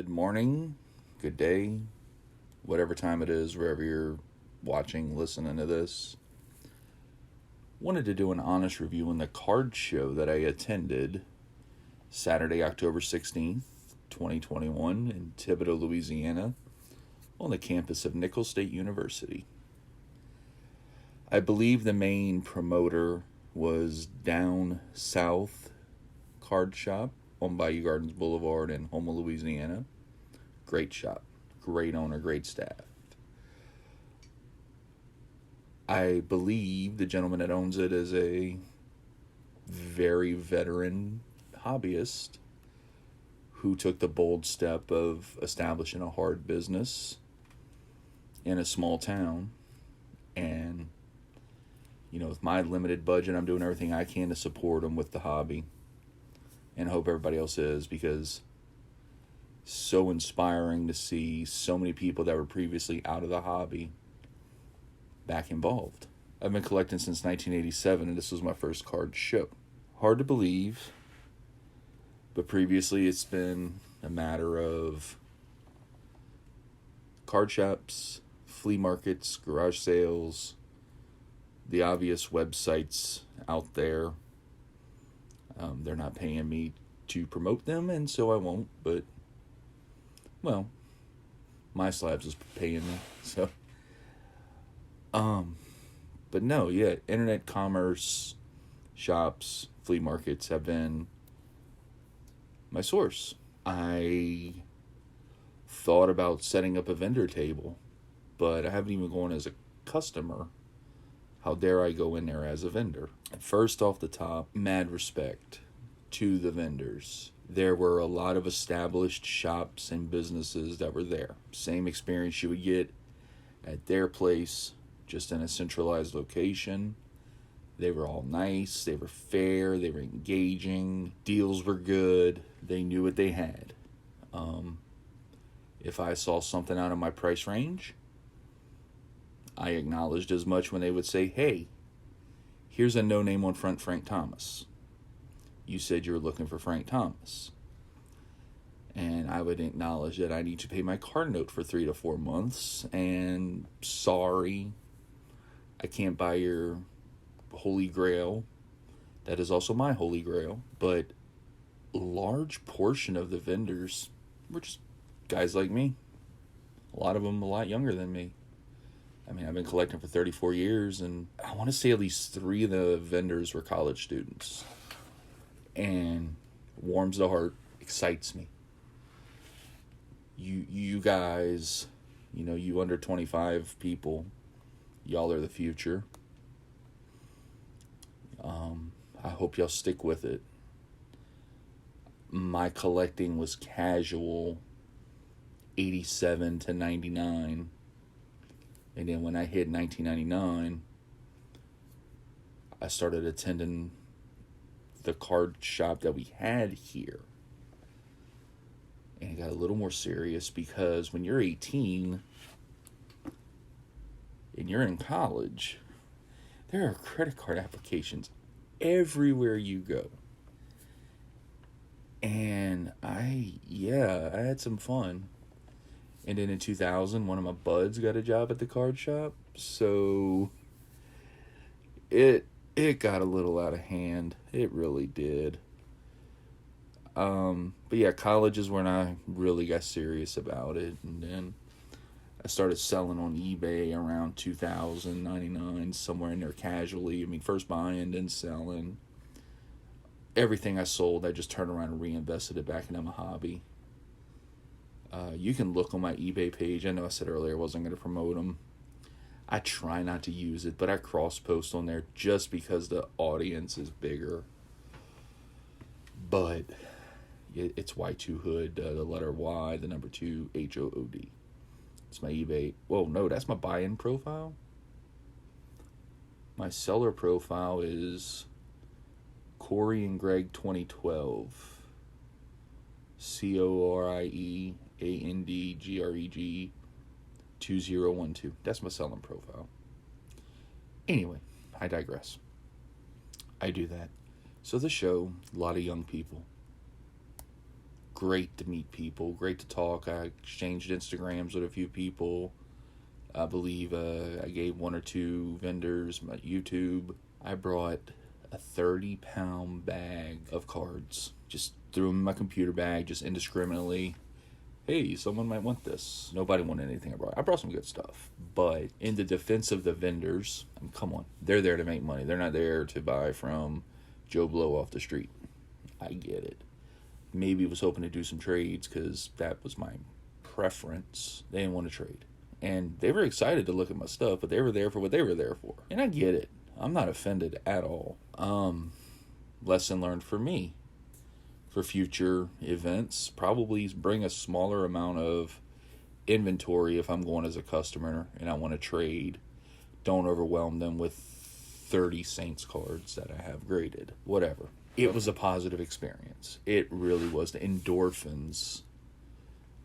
Good morning, good day, whatever time it is, wherever you're watching, listening to this. Wanted to do an honest review on the card show that I attended Saturday, October 16th, 2021 in Thibodaux, Louisiana, on the campus of Nicholls State University. I believe the main promoter was Down South Card Shop on Bayou Gardens Boulevard in Houma, Louisiana. Great shop, great owner, great staff. I believe the gentleman that owns it is a very veteran hobbyist who took the bold step of establishing a hard business in a small town. And, with my limited budget, I'm doing everything I can to support him with the hobby. And I hope everybody else is, because so inspiring to see so many people that were previously out of the hobby back involved. I've been collecting since 1987, and this was my first card show. Hard to believe, but previously it's been a matter of card shops, flea markets, garage sales, the obvious websites out there. They're not paying me to promote them, and so I won't, but, myslabs is paying me, so. But no, yeah, internet commerce, shops, flea markets have been my source. I thought about setting up a vendor table, but I haven't even gone as a customer. How dare I go in there as a vendor? First off the top, mad respect to the vendors. There were a lot of established shops and businesses that were there. Same experience you would get at their place, just in a centralized location. They were all nice, they were fair, they were engaging, deals were good, they knew what they had. If I saw something out of my price range, I acknowledged as much when they would say, hey, here's a no-name on front Frank Thomas. You said you were looking for Frank Thomas. And I would acknowledge that I need to pay my card note for 3 to 4 months. And sorry, I can't buy your Holy Grail. That is also my Holy Grail. But a large portion of the vendors were just guys like me. A lot of them a lot younger than me. I've been collecting for 34 years, and I want to say at least 3 of the vendors were college students. And warms the heart, excites me. You guys, you under 25 people, y'all are the future. I hope y'all stick with it. My collecting was casual 87 to 99. And then when I hit 1999, I started attending the card shop that we had here. And it got a little more serious, because when you're 18 and you're in college, there are credit card applications everywhere you go. And I had some fun. And then in 2000, one of my buds got a job at the card shop. So it got a little out of hand. It really did. But yeah, college is when I really got serious about it. And then I started selling on eBay around 2099, somewhere in there casually. First buying, then selling. Everything I sold, I just turned around and reinvested it back into my hobby. You can look on my eBay page. I know I said earlier I wasn't going to promote them. I try not to use it, but I cross-post on there just because the audience is bigger. But it's Y2 Hood, the letter Y, the number 2, HOOD. It's my eBay. Whoa, no, that's my buy-in profile. My seller profile is Corey and Greg 2012. CorieAndGreg 2012. That's my selling profile. Anyway, I digress. I do that. So the show, a lot of young people. great to meet people, great to talk. I exchanged Instagrams with a few people. I believe I gave 1 or 2 vendors my YouTube. I brought a 30-pound bag of cards. Just threw them in my computer bag, just indiscriminately. Hey, someone might want this. Nobody wanted anything I brought. I brought some good stuff. But in the defense of the vendors, come on, they're there to make money. They're not there to buy from Joe Blow off the street. I get it. Maybe was hoping to do some trades because that was my preference. They didn't want to trade. And they were excited to look at my stuff, but they were there for what they were there for. And I get it. I'm not offended at all. Lesson learned for me. For future events, probably bring a smaller amount of inventory if I'm going as a customer and I want to trade. Don't overwhelm them with 30 Saints cards that I have graded. Whatever. It was a positive experience. It really was. The endorphins,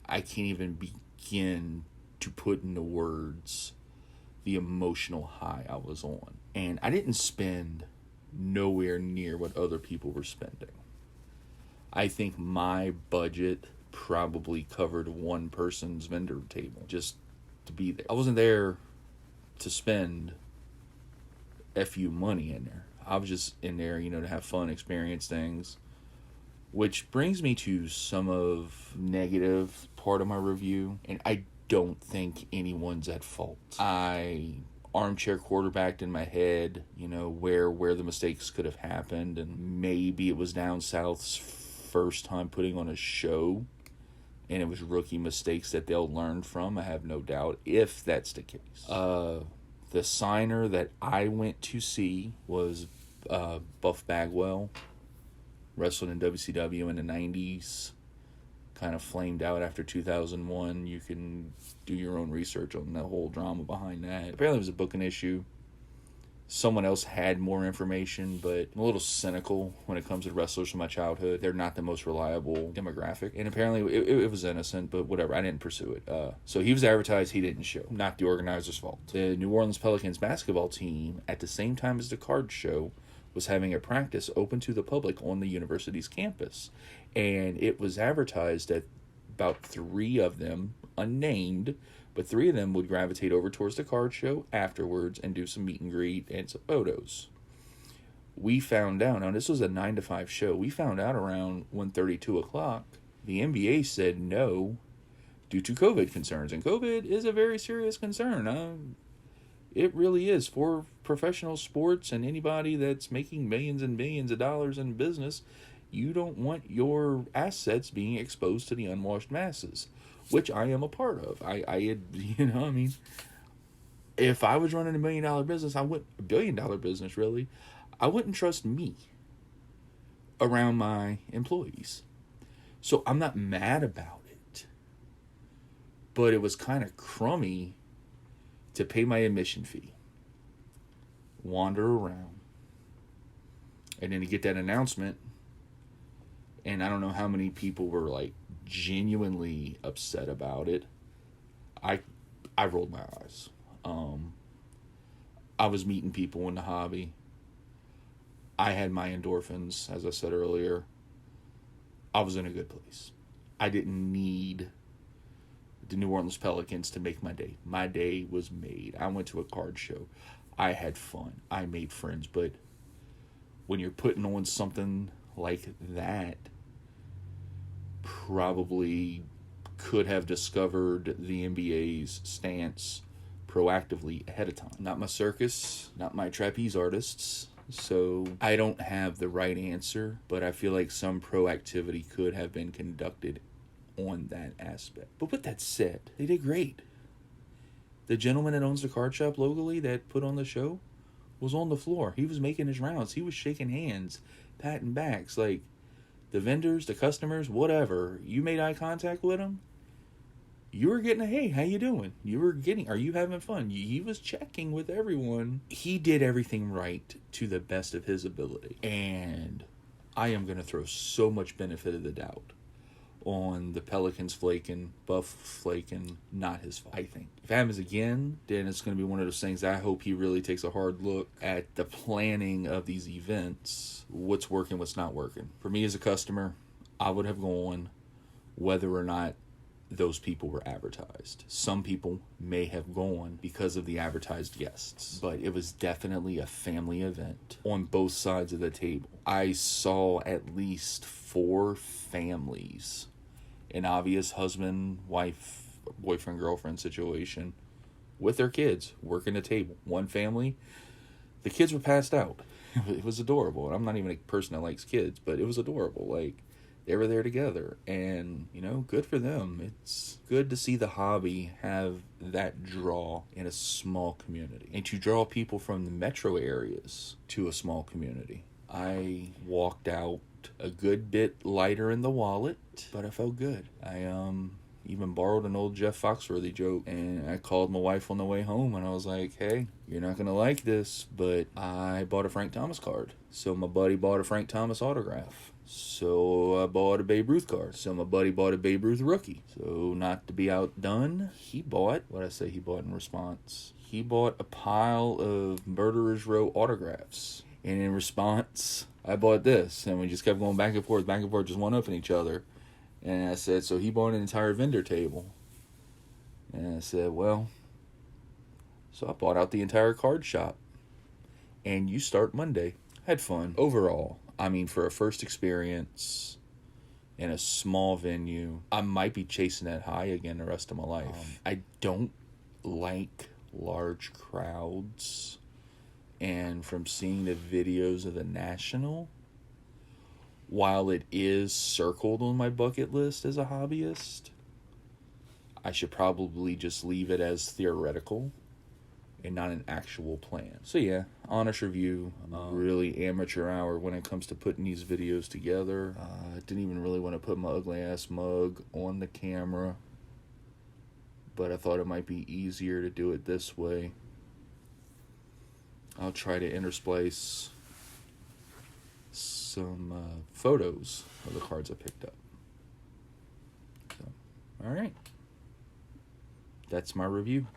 I can't even begin to put into words the emotional high I was on. And I didn't spend nowhere near what other people were spending. I think my budget probably covered one person's vendor table just to be there. I wasn't there to spend FU money in there. I was just in there, to have fun, experience things. Which brings me to some of negative part of my review. And I don't think anyone's at fault. I armchair quarterbacked in my head, where the mistakes could have happened. And maybe it was down south's first time putting on a show. And it was rookie mistakes that they'll learn from. I have no doubt if that's the case. The signer that I went to see was Buff Bagwell. Wrestled in WCW in the 90s. Kind of flamed out after 2001. You can do your own research on the whole drama behind that. Apparently it was a booking issue. Someone else had more information, but I'm a little cynical when it comes to wrestlers from my childhood. They're not the most reliable demographic. And apparently it was innocent, but whatever. I didn't pursue it. So he was advertised. He didn't show. Not the organizer's fault. The New Orleans Pelicans basketball team, at the same time as the card show, was having a practice open to the public on the university's campus. And it was advertised that about 3 of them, unnamed, but 3 of them would gravitate over towards the card show afterwards and do some meet and greet and some photos. We found out, now this was a 9 to 5 show, we found out around 1:30, 2 o'clock, the NBA said no due to COVID concerns. And COVID is a very serious concern. It really is for professional sports and anybody that's making millions and millions of dollars in business. You don't want your assets being exposed to the unwashed masses, which I am a part of. If I was running $1 million business, $1 billion business, really, I wouldn't trust me around my employees. So I'm not mad about it, but it was kind of crummy to pay my admission fee, wander around, and then to get that announcement. And I don't know how many people were genuinely upset about it. I rolled my eyes. I was meeting people in the hobby. I had my endorphins, as I said earlier. I was in a good place. I didn't need the New Orleans Pelicans to make my day. My day was made. I went to a card show. I had fun. I made friends. But when you're putting on something like that, probably could have discovered the NBA's stance proactively ahead of time. Not my circus, not my trapeze artists, so I don't have the right answer, but I feel like some proactivity could have been conducted on that aspect. But with that said, they did great. The gentleman that owns the card shop locally that put on the show was on the floor. He was making his rounds. He was shaking hands, patting backs. The vendors, the customers, whatever, you made eye contact with him, you were getting a, hey, how you doing? You were getting, are you having fun? He was checking with everyone. He did everything right to the best of his ability. And I am going to throw so much benefit of the doubt on the Pelicans flaking, Buff flaking, not his fault, I think. If it happens again, then it's going to be one of those things I hope he really takes a hard look at the planning of these events, what's working, what's not working. For me as a customer, I would have gone whether or not those people were advertised. Some people may have gone because of the advertised guests, but it was definitely a family event on both sides of the table. I saw at least 4 families, an obvious husband, wife, boyfriend, girlfriend situation with their kids working the table. One family, the kids were passed out. It was adorable. And I'm not even a person that likes kids, but it was adorable. Like, they were there together, and, you know, good for them. It's good to see the hobby have that draw in a small community, and to draw people from the metro areas to a small community. I walked out a good bit lighter in the wallet, but I felt good. I even borrowed an old Jeff Foxworthy joke, and I called my wife on the way home, and I was like, hey, you're not gonna like this, but I bought a Frank Thomas card. So my buddy bought a Frank Thomas autograph. So I bought a Babe Ruth card. So my buddy bought a Babe Ruth rookie. So not to be outdone, he bought, what did I say he bought in response? He bought a pile of Murderer's Row autographs. And in response, I bought this. And we just kept going back and forth, just one-upping each other. And I said, so he bought an entire vendor table. And I said, well, so I bought out the entire card shop. And you start Monday. Had fun. Overall, I mean, for a first experience in a small venue, I might be chasing that high again the rest of my life. I don't like large crowds. And from seeing the videos of the National, while it is circled on my bucket list as a hobbyist, I should probably just leave it as theoretical and not an actual plan. So yeah, honest review, really amateur hour when it comes to putting these videos together. I didn't even really want to put my ugly ass mug on the camera, but I thought it might be easier to do it this way. I'll try to intersplice some photos of the cards I picked up. So, all right. That's my review.